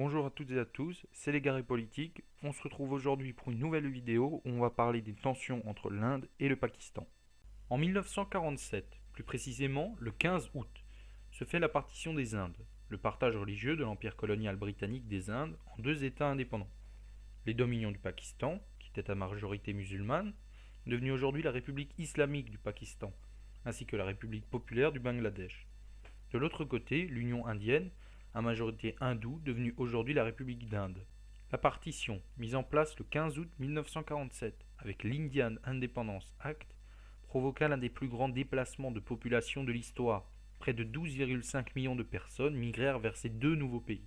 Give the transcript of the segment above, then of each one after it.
Bonjour à toutes et à tous, c'est les Garés Politiques. On se retrouve aujourd'hui pour une nouvelle vidéo où on va parler des tensions entre l'Inde et le Pakistan. En 1947, plus précisément le 15 août, se fait la partition des Indes, le partage religieux de l'empire colonial britannique des Indes en deux États indépendants. Les dominions du Pakistan, qui était à majorité musulmane, devenue aujourd'hui la République islamique du Pakistan, ainsi que la République populaire du Bangladesh. De l'autre côté, l'Union indienne, à majorité hindoue, devenue aujourd'hui la République d'Inde. La partition, mise en place le 15 août 1947 avec l'Indian Independence Act, provoqua l'un des plus grands déplacements de population de l'histoire. Près de 12,5 millions de personnes migrèrent vers ces deux nouveaux pays.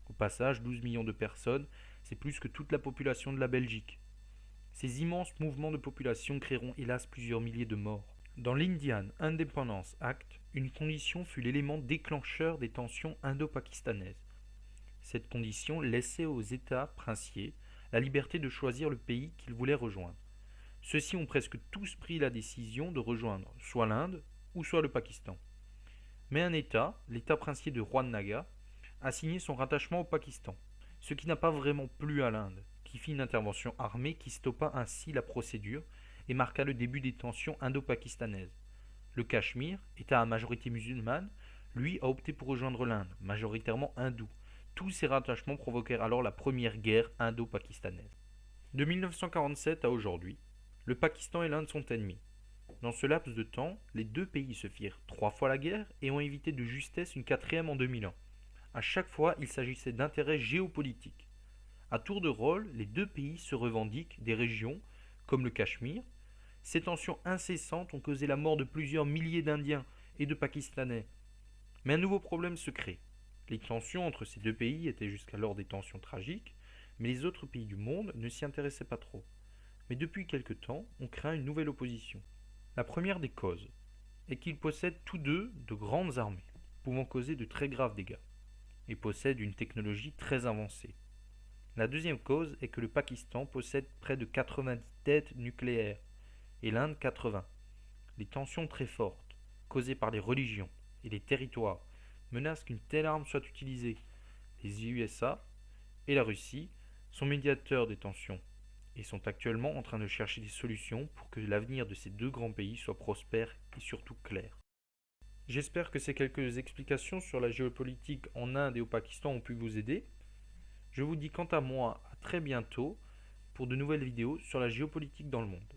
Au passage, 12 millions de personnes, c'est plus que toute la population de la Belgique. Ces immenses mouvements de population créeront hélas plusieurs milliers de morts. Dans l'Indian Independence Act, une condition fut l'élément déclencheur des tensions indo-pakistanaises. Cette condition laissait aux États princiers la liberté de choisir le pays qu'ils voulaient rejoindre. Ceux-ci ont presque tous pris la décision de rejoindre soit l'Inde ou soit le Pakistan. Mais un État, l'État princier de Rwanda, a signé son rattachement au Pakistan, ce qui n'a pas vraiment plu à l'Inde, qui fit une intervention armée qui stoppa ainsi la procédure et marqua le début des tensions indo-pakistanaises. Le Cachemire, État à majorité musulmane, lui a opté pour rejoindre l'Inde, majoritairement hindoue. Tous ces rattachements provoquèrent alors la première guerre indo-pakistanaise. De 1947 à aujourd'hui, le Pakistan et l'Inde sont ennemis. Dans ce laps de temps, les deux pays se firent 3 fois la guerre et ont évité de justesse une quatrième en 2001. À chaque fois, il s'agissait d'intérêts géopolitiques. À tour de rôle, les deux pays se revendiquent des régions comme le Cachemire. Ces tensions incessantes ont causé la mort de plusieurs milliers d'Indiens et de Pakistanais. Mais un nouveau problème se crée. Les tensions entre ces deux pays étaient jusqu'alors des tensions tragiques, mais les autres pays du monde ne s'y intéressaient pas trop. Mais depuis quelque temps, on craint une nouvelle opposition. La première des causes est qu'ils possèdent tous deux de grandes armées, pouvant causer de très graves dégâts, et possèdent une technologie très avancée. La deuxième cause est que le Pakistan possède près de 90 têtes nucléaires, et l'Inde 80. Les tensions très fortes, causées par les religions et les territoires, menacent qu'une telle arme soit utilisée. Les USA et la Russie sont médiateurs des tensions et sont actuellement en train de chercher des solutions pour que l'avenir de ces deux grands pays soit prospère et surtout clair. J'espère que ces quelques explications sur la géopolitique en Inde et au Pakistan ont pu vous aider. Je vous dis quant à moi à très bientôt pour de nouvelles vidéos sur la géopolitique dans le monde.